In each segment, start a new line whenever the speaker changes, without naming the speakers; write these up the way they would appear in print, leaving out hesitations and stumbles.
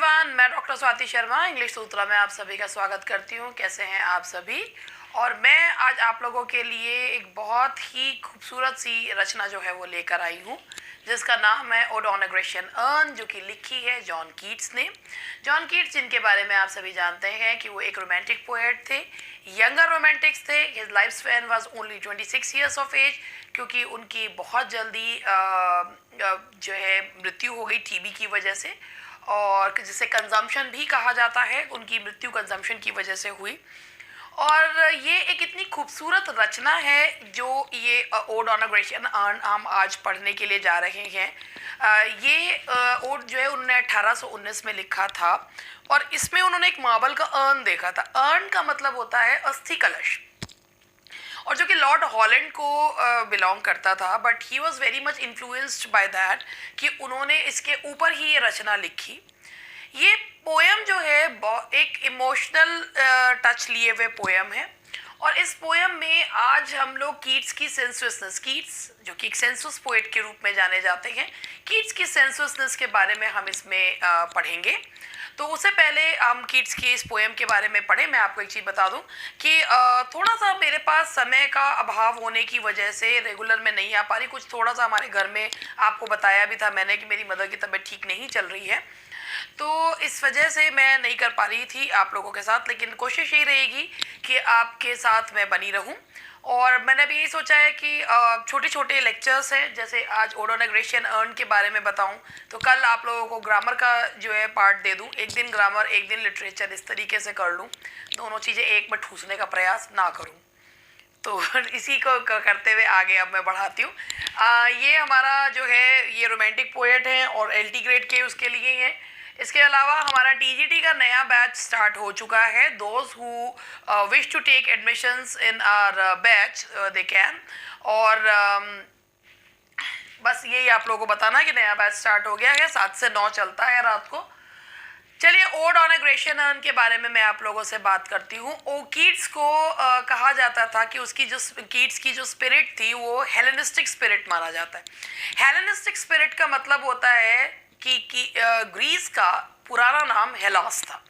Everyone, मैं doctor Swati Sharma English सूत्रा में आप सभी का स्वागत करती हूँ। कैसे हैं आप सभी? और मैं आज आप लोगों के लिए एक बहुत ही खूबसूरत सी रचना जो है वो लेकर आई हूँ, जिसका नाम है odd on a Grecian earn, जो कि लिखी है जॉन कीट्स ने। जॉन कीट्स, जिनके बारे में आप सभी जानते हैं कि वो एक रोमांटिक पोएट थे, यंगर रोमांटिक्स थे। His life span was only 26 years of age, क्योंकि उनकी बहुत जल्दी जो है मृत्यु हो गई टीबी की वजह से, और जिसे कंजम्पशन भी कहा जाता है। उनकी मृत्यु कंजम्पशन की वजह से हुई। और ये एक इतनी खूबसूरत रचना है जो ये odd on a Grecian earn हम आज पढ़ने के लिए जा रहे हैं। ये ओड जो है उन्होंने 1819 में लिखा था, और इसमें उन्होंने एक मार्बल का अर्न देखा था। अर्न का मतलब होता है अस्थि कलश, और जो कि लॉर्ड हॉलैंड को बिलोंग करता था, but he was very much influenced by that कि उन्होंने इसके ऊपर ही ये रचना लिखी। ये पोएम जो है एक इमोशनल टच लिए हुए पोएम है, और इस पोएम में आज हम लोग कीट्स की सेंसुअसनेस, कीट्स जो कि एक सेंसुअस पोएट के रूप में जाने जाते हैं, कीट्स की सेंसुअसनेस के बारे में हम इसमें पढ़ेंगे। तो उससे पहले हम कीट्स की इस पोएम के बारे में पढ़ें, मैं आपको एक चीज़ बता दूं कि थोड़ा सा मेरे पास समय का अभाव होने की वजह से रेगुलर में नहीं आ पा रही। कुछ थोड़ा सा हमारे घर में आपको बताया भी था मैंने कि मेरी मदर की तबीयत ठीक नहीं चल रही है, तो इस वजह से मैं नहीं कर पा रही थी आप लोगों के साथ। लेकिन कोशिश यही रहेगी कि आपके साथ मैं बनी रहूं। और मैंने भी यही सोचा है कि छोटे छोटे लेक्चर्स हैं, जैसे आज odd on a Grecian earn के बारे में बताऊं, तो कल आप लोगों को ग्रामर का जो है पार्ट दे दूं। एक दिन ग्रामर, एक दिन लिटरेचर, इस तरीके से कर लूं, दोनों चीज़ें एक में ठूसने का प्रयास ना करूं। तो इसी को करते हुए आगे अब मैं बढ़ाती हूँ। ये हमारा जो है ये रोमांटिक पोएट हैं और LT ग्रेड के उसके लिए हैं। इसके अलावा हमारा TGT का नया बैच स्टार्ट हो चुका है। Those who wish to take admissions in our batch they can. और बस यही आप लोगों को बताना कि नया बैच स्टार्ट हो गया है, 7 से 9 चलता है रात को। चलिए, odd on a Grecian earn के बारे में मैं आप लोगों से बात करती हूँ। कीट्स को कहा जाता था कि उसकी जो कीट्स की जो स्पिरिट थी वो हेलेनिस्टिक स्पिरिट माना जाता है। हेलेनिस्टिक स्पिरिट का मतलब होता है कि ग्रीस का पुराना नाम हेलास था।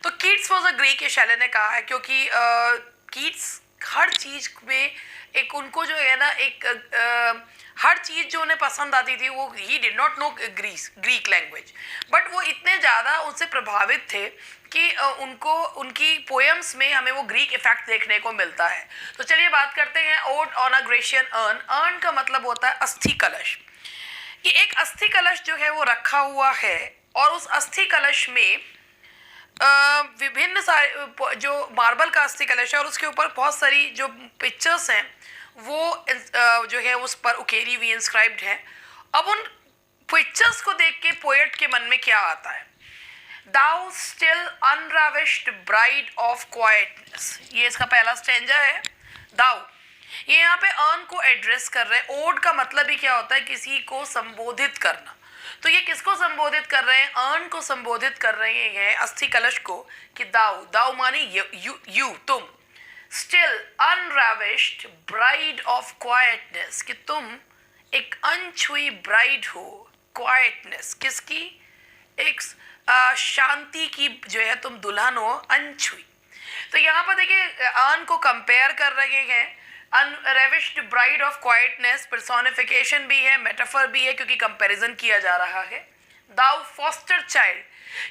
तो कीट्स वॉज अ ग्रीक, ये शैले ने कहा है, क्योंकि कीट्स हर चीज़ में एक उनको जो है ना एक हर चीज़ जो उन्हें पसंद आती थी, वो he did not know Greek language, but वो इतने ज़्यादा उनसे प्रभावित थे कि उनको उनकी पोएम्स में हमें वो ग्रीक इफेक्ट देखने को मिलता है। तो चलिए बात करते हैं odd on a Grecian earn. Earn का मतलब होता है अस्थि कलश। ये एक अस्थि कलश जो है वो रखा हुआ है, और उस अस्थि कलश में विभिन्न सारे जो मार्बल का अस्थि कलश है, और उसके ऊपर बहुत सारी जो पिक्चर्स हैं वो जो है उस पर उकेरी हुई इंस्क्राइब्ड है। अब उन पिक्चर्स को देख के पोएट के मन में क्या आता है? Thou still अनराविश्ड bride of quietness, ये इसका पहला स्टैंजा है। दाउ, ये यहाँ पे अर्न को एड्रेस कर रहे हैं। ओड का मतलब ही क्या होता है? किसी को संबोधित करना। तो ये किसको संबोधित कर रहे हैं? अर्न को संबोधित कर रहे हैं, अस्थि कलश को, कि दाउ, दाउ मानी यू तुम, स्टिल अनराविश्ड ब्राइड ऑफ क्वाइटनेस, कि तुम एक अनछुई ब्राइड हो। क्वाइटनेस किसकी? एक शांति की जो है तुम दुल्हन हो, अनछुई। तो यहाँ पर देखिए अर्न को कंपेयर कर रहे हैं। Unravished bride of quietness personification भी है, मेटाफर भी है, क्योंकि कंपैरिजन किया जा रहा है। दाउ फॉस्टर चाइल्ड,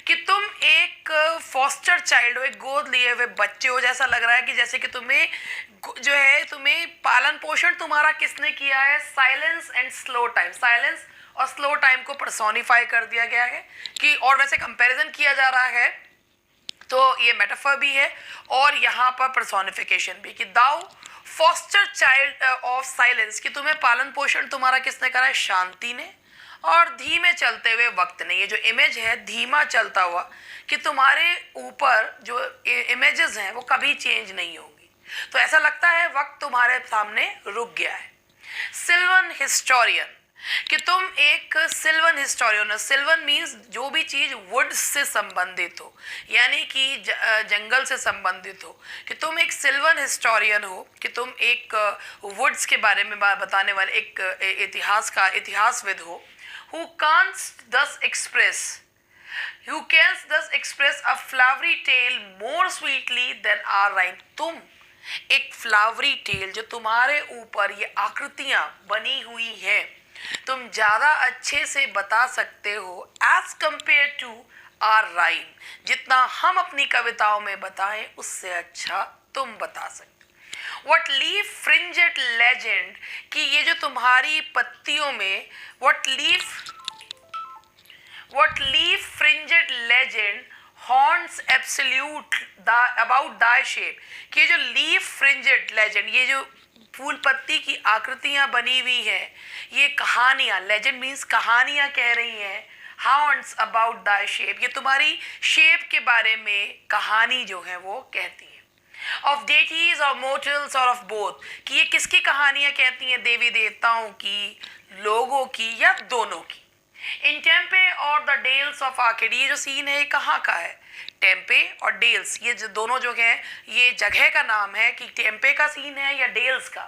कि तुम एक फॉस्टर चाइल्ड हो, एक गोद लिए हुए बच्चे हो। जैसा लग रहा है कि जैसे कि तुम्हें जो है तुम्हें पालन पोषण तुम्हारा किसने किया है? Silence and slow time, silence और स्लो टाइम को पर्सोनिफाई कर दिया गया है कि, और वैसे कंपैरिजन किया जा रहा है, तो ये मेटाफर भी है और यहाँ पर पर्सोनिफिकेशन भी, कि दाउ फॉस्टर चाइल्ड ऑफ साइलेंस, कि तुम्हें पालन पोषण तुम्हारा किसने करा है? शांति ने, और धीमे चलते हुए वक्त ने। ये जो इमेज है धीमा चलता हुआ, कि तुम्हारे ऊपर जो इमेजेस हैं वो कभी चेंज नहीं होंगी। तो ऐसा लगता है वक्त तुम्हारे सामने रुक गया है। सिल्वन हिस्टोरियन, कि तुम एक सिल्वन हिस्टोरियन हो। सिल्वन मीन्स जो भी चीज़ वुड से संबंधित हो, यानी कि जंगल से संबंधित हो, कि तुम एक सिल्वन हिस्टोरियन हो, कि तुम एक वुड्स के बारे में बताने वाले एक इतिहासविद हो। हु कांट्स दस express Who can thus express a flowery tale more sweetly than our rhyme? तुम एक फ्लावरी टेल जो तुम्हारे ऊपर ये आकृतियां बनी हुई हैं, तुम ज्यादा अच्छे से बता सकते हो as compare to our rhyme, जितना हम अपनी कविताओं में बताएं उससे अच्छा तुम बता सकते। वट लीफ फ्रिंजेड लेजेंड, कि ये जो तुम्हारी पत्तियों में what leaf fringed legend haunts absolute about thy shape, कि ये जो लीफ फ्रिंजेड लेजेंड, ये जो फूल पत्ती की आकृतियां बनी हुई है, ये कहानियां, लेजेंड मीन्स कहानियां कह रही हैं, हॉन्ट्स अबाउट दाई शेप, ये तुम्हारी शेप के बारे में कहानी जो है वो कहती है। ऑफ डेटीज और मोर्टल्स और ऑफ बोथ, कि ये किसकी कहानियां कहती हैं, देवी देवताओं की, लोगों की, या दोनों की। इन टेम्पे और द डेल्स ऑफ आर्केड, ये जो सीन है ये कहाँ का है, टेम्पे और डेल्स, ये जो दोनों जो है ये जगह का नाम है, कि टेम्पे का सीन है या डेल्स का।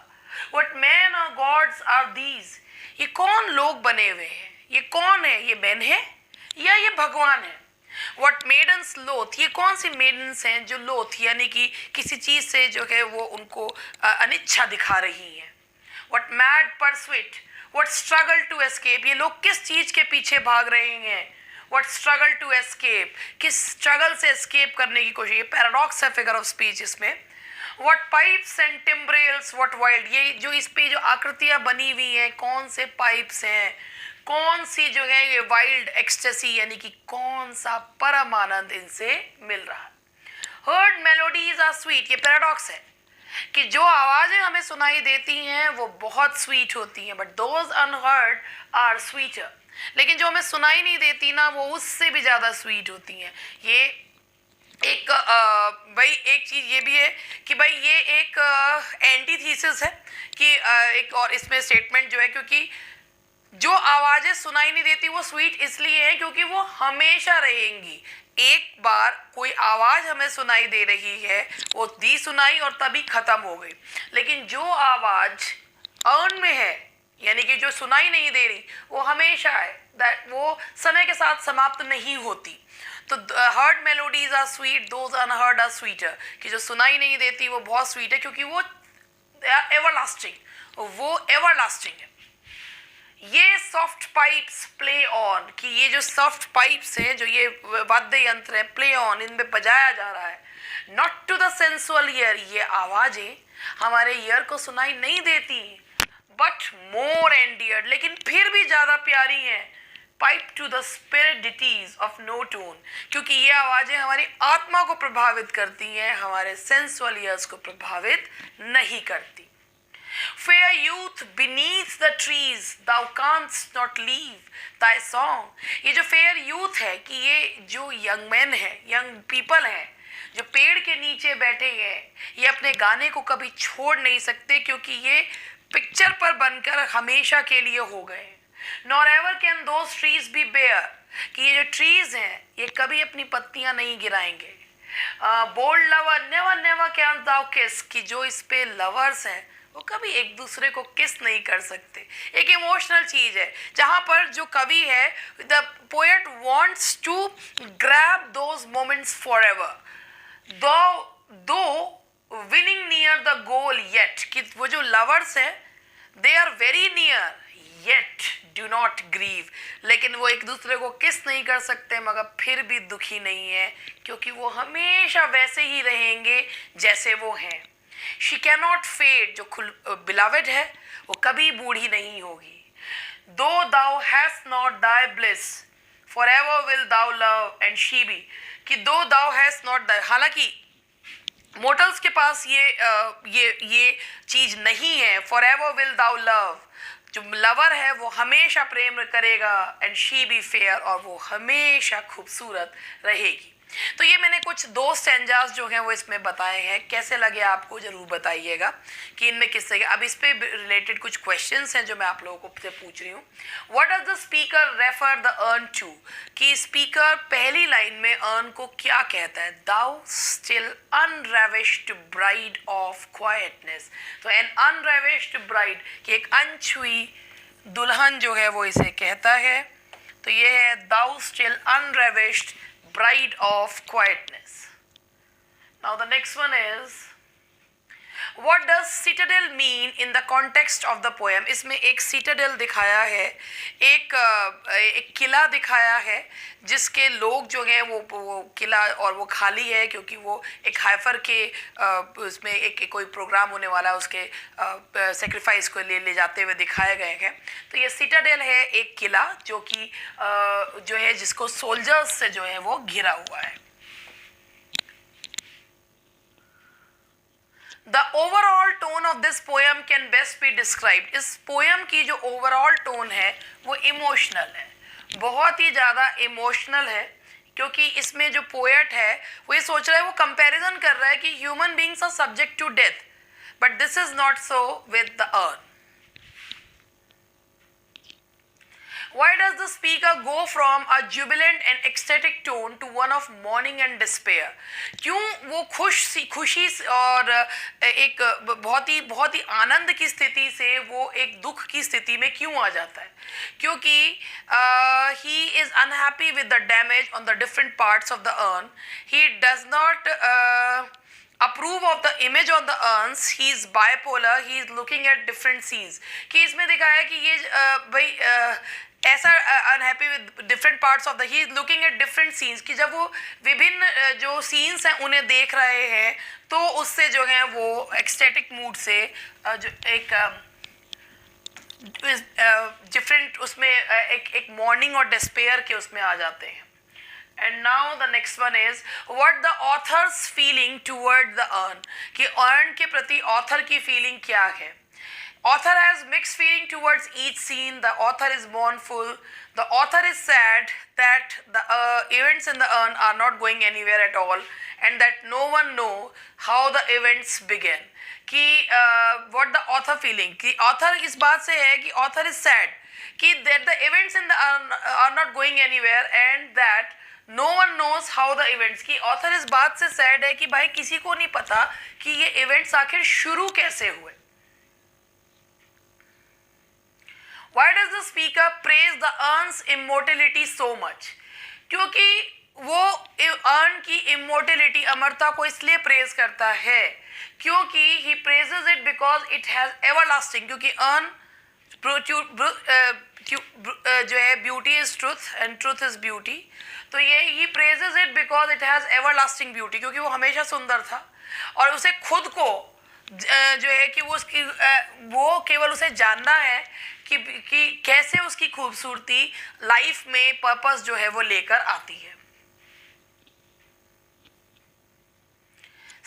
व्हाट मैन और गॉड्स आर दीज, ये कौन लोग बने हुए हैं, ये कौन है, ये मैन है या ये भगवान है। व्हाट मेडन्स लोथ, ये कौन सी मेडन्स हैं जो लोथ यानी कि किसी चीज से जो है वो उनको अनिच्छा दिखा रही हैं। What mad pursuit, what struggle to escape, ये लोग किस चीज के पीछे भाग रहे हैं। व्हाट स्ट्रगल टू एस्केप, किस स्ट्रगल से एस्केप करने की कोशिश, ये पैराडॉक्स है फिगर ऑफ स्पीच इसमें। What pipes and timbrels what wild, ये जो इस पे जो आकृतियां बनी हुई हैं कौन से पाइप्स हैं, कौन सी जो है ये वाइल्ड एक्सटेसी यानी कि कौन सा परम आनंद इनसे मिल रहा है। हर्ड मेलोडीज आर स्वीट, ये पैराडॉक्स है कि जो आवाजें हमें सुनाई देती हैं वो बहुत स्वीट होती हैं, but those unheard are sweeter, लेकिन जो हमें सुनाई नहीं देती ना वो उससे भी ज्यादा स्वीट होती हैं। ये एक भाई एक चीज ये भी है कि भाई ये एक एंटीथीसिस है कि एक और इसमें स्टेटमेंट जो है, क्योंकि जो आवाजें सुनाई नहीं देती वो स्वीट इसलिए है क्योंकि वो हमेशा रहेंगी। एक बार कोई आवाज हमें सुनाई दे रही है, वो दी सुनाई और तभी खत्म हो गई, लेकिन जो आवाज अर्न में है यानी कि जो सुनाई नहीं दे रही वो हमेशा है, दैट वो समय के साथ समाप्त नहीं होती। तो heard melodies are sweet, those unheard are sweeter, कि जो सुनाई नहीं देती वो बहुत स्वीट है क्योंकि वो एवरलास्टिंग, वो एवरलास्टिंग है। ये सॉफ्ट पाइप्स प्ले ऑन, कि ये जो सॉफ्ट पाइप्स हैं जो ये वाद्य यंत्र है प्ले ऑन, इनमें बजाया जा रहा है। Not to the sensual ear, ये आवाजें हमारे ईयर को सुनाई नहीं देती बट मोर एंडियर्ड, लेकिन फिर भी ज्यादा प्यारी हैं। Pipe to the spiritities of no tone, क्योंकि ये आवाजें हमारी आत्मा को प्रभावित करती हैं, हमारे सेंसुअल ईयर्स को प्रभावित नहीं करती। Fair youth beneath the trees, thou canst not leave thy song, ये जो फेयर यूथ है कि ये जो यंग मैन है, यंग पीपल हैं जो पेड़ के नीचे बैठे हैं, ये अपने गाने को कभी छोड़ नहीं सकते क्योंकि ये पिक्चर पर बनकर हमेशा के लिए हो गए। Nor ever can those trees be bare, कि ये जो ट्रीज हैं ये कभी अपनी पत्तियां नहीं गिराएंगे। Bold lover never never can thou kiss, कि जो इस पे लवर्स हैं वो कभी एक दूसरे को किस नहीं कर सकते। एक इमोशनल चीज है जहां पर जो कवि है, the poet wants to grab those moments forever, though winning near the goal yet, कि वो जो लवर्स हैं they are very near yet do not grieve, लेकिन वो एक दूसरे को किस नहीं कर सकते मगर फिर भी दुखी नहीं है क्योंकि वो हमेशा वैसे ही रहेंगे जैसे वो हैं। She cannot fade, जो beloved है वो कभी बूढ़ी नहीं होगी। Though thou hast not thy bliss, forever will thou love and she be, कि though thou hast not thy, हालांकि मोटल्स के पास ये चीज नहीं है, forever will thou love, जो लवर है वो हमेशा प्रेम करेगा, and she be fair, और वो हमेशा खूबसूरत रहेगी। तो ये मैंने कुछ दो स्टैंजास जो हैं वो इसमें बताए हैं, कैसे लगे आपको जरूर बताइएगा कि इनमें किससे। अब इस पे रिलेटेड कुछ क्वेश्चंस हैं जो मैं आप लोगों को से पूछ रही हूँ। What does the speaker refer the urn to, कि स्पीकर पहली लाइन में अर्न को क्या कहता है, thou still unravished bride of quietness. तो एन अनरेविश्ड ब्राइड, कि एक अनछुई दुल्हन जो है वो इसे कहता है। तो ये है thou still unravished bride of quietness. Now the next one is what does citadel mean in the context of the poem. इसमें एक citadel दिखाया है, एक किला दिखाया है जिसके लोग जो हैं वो किला और वो खाली है क्योंकि वो एक हाइफर के उसमें एक कोई प्रोग्राम होने वाला है, उसके सेक्रीफाइस को ले जाते हुए दिखाए गए हैं. तो ये सिटाडेल है एक किला जो कि जो है जिसको सोल्जर्स से जो है वो घिरा हुआ है. The overall tone of this poem can best be described. इस पोएम की जो ओवरऑल टोन है वो इमोशनल है, बहुत ही ज़्यादा इमोशनल है क्योंकि इसमें जो पोएट है वो ये सोच रहा है, वो कंपैरिजन कर रहा है कि human beings are subject to death but this is not so with the urn. Why does the speaker go from a jubilant and ecstatic tone to one of mourning and despair? क्यों वो खुशी और एक बहुत ही आनंद की स्थिति से वो एक दुख की स्थिति में क्यों आ जाता है? क्योंकि he is unhappy with the damage on the different parts of the urn. He does not approve of the image of the urns. He is bipolar. He is looking at different scenes. कि इसमें दिखाया है कि ये भाई ऐसा unhappy with different parts of the, he is looking at different scenes कि जब वो विभिन्न जो सीन्स हैं उन्हें देख रहे हैं तो उससे जो है वो एक्सटेटिक मूड से जो एक डिफरेंट उसमें एक मॉर्निंग और डिस्पेयर के उसमें आ जाते हैं. And now the next one is what the author's feeling toward the urn. कि urn के प्रति author की feeling क्या है? Author has mixed feeling towards each scene. The author is mournful. The author is sad that the events in the urn are not going anywhere at all, and that no one know how the events began. कि what the author feeling? कि author इस बात से है कि author is sad कि that the events in the urn are not going anywhere, and that no one knows how the events. कि author इस बात से sad है कि भाई किसी को नहीं पता कि ये events आखिर शुरू कैसे हुए. Why does the speaker praise the urn's immortality so much? क्योंकि वो अर्न की immortality अमरता को इसलिए प्रेज करता है क्योंकि he praises it because it has everlasting. क्योंकि अर्न जो है beauty is truth and truth is beauty. तो ये he praises it because it has everlasting beauty क्योंकि वो हमेशा सुंदर था और उसे खुद को जो है कि वो केवल उसे जानना है कि कैसे उसकी खूबसूरती लाइफ में पर्पस जो है वो लेकर आती है.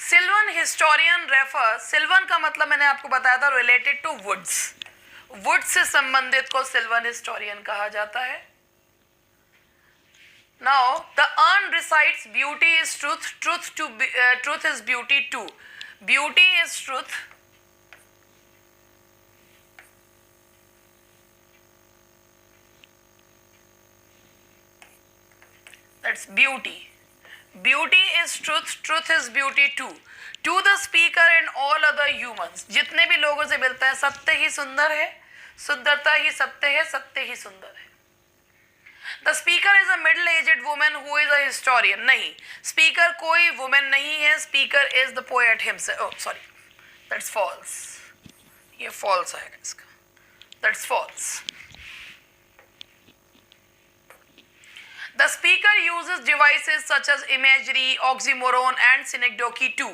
सिल्वन हिस्टोरियन रेफर, सिल्वन का मतलब मैंने आपको बताया था रिलेटेड टू वुड्स, वुड्स से संबंधित को सिल्वन हिस्टोरियन कहा जाता है. Now the urn recites beauty is truth, truth is beauty too. Beauty is truth, that's beauty. Beauty is truth, truth is beauty too. To the speaker and all other humans. जितने भी लोगों से मिलता है सत्य ही सुंदर है, सुंदरता ही सत्य है, सत्य ही सुंदर है. The speaker is a middle-aged woman who is a historian. नहीं, speaker कोई woman नहीं है, speaker is the poet himself. Oh sorry, that's false. ये false है इसका. That's false. The speaker uses devices such as imagery, oxymoron and synecdoche too.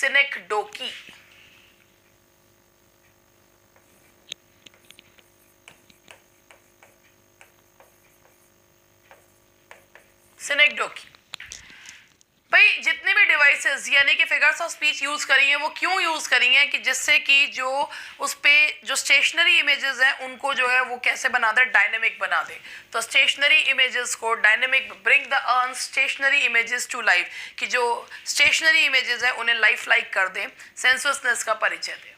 Synecdoche. Synecdoche. भाई जितने भी डिवाइसेस यानी कि फिगर्स ऑफ स्पीच यूज करी हैं वो क्यों यूज करी हैं कि जिससे कि जो उस पे जो स्टेशनरी इमेजेस हैं उनको जो है वो कैसे बना दे, डायनेमिक बना दे. तो स्टेशनरी इमेजेस को dynamic, bring the urn stationary images to life, कि जो स्टेशनरी इमेजेस हैं उन्हें लाइफ लाइक कर दें, सेंसुअसनेस का परिचय दें.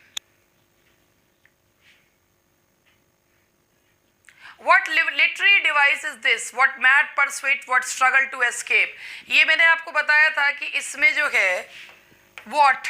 What literary device is this? What mad pursuit? What struggle to escape? ये मैंने आपको बताया था कि इसमें जो है what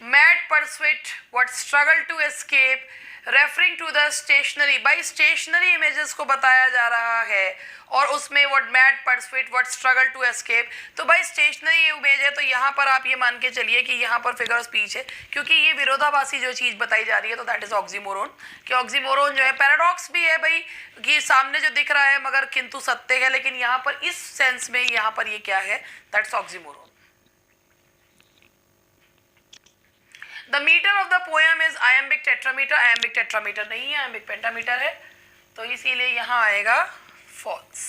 mad pursuit, what struggle to escape, referring to the stationary, बाई स्टेशनरी इमेजेस को बताया जा रहा है और उसमें what mad pursuit, what struggle to escape. तो भाई स्टेशनरी इमेज है तो यहाँ पर आप ये मान के चलिए कि यहाँ पर फिगर ऑफ स्पीच है, क्योंकि ये विरोधाभासी जो चीज बताई जा रही है तो दैट इज ऑक्सीमोरोन। कि ऑक्सीमोरोन जो है पैराडॉक्स भी है भाई, कि सामने जो दिख रहा है मगर किंतु सत्य है, लेकिन यहाँ पर इस सेंस में यहाँ पर ये क्या है, that's oxymoron. The meter of the poem is iambic tetrameter, iambic tetrameter नहीं है, iambic pentameter है, तो इसीलिए यहाँ आएगा false।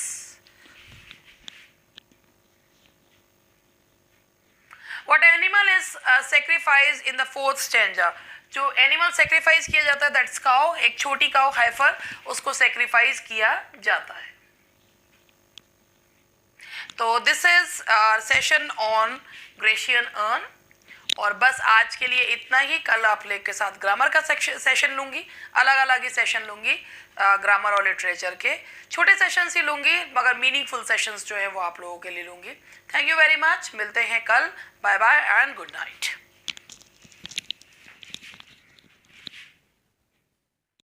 What animal is sacrificed in the fourth stanza? जो एनिमल सेक्रीफाइस किया जाता है दैट्स काउ, एक छोटी काउ हाइफर, उसको सेक्रीफाइस किया जाता है। तो this is session on Grecian earn, और बस आज के लिए इतना ही। कल आप लोग के साथ ग्रामर का सेशन लूंगी, अलग अलग ही सेशन लूंगी, ग्रामर और लिटरेचर के छोटे सेशंस ही लूंगी, मगर मीनिंगफुल सेशंस जो है वो आप लोगों के लिए लूंगी। थैंक यू वेरी मच, मिलते हैं कल, bye bye and good night.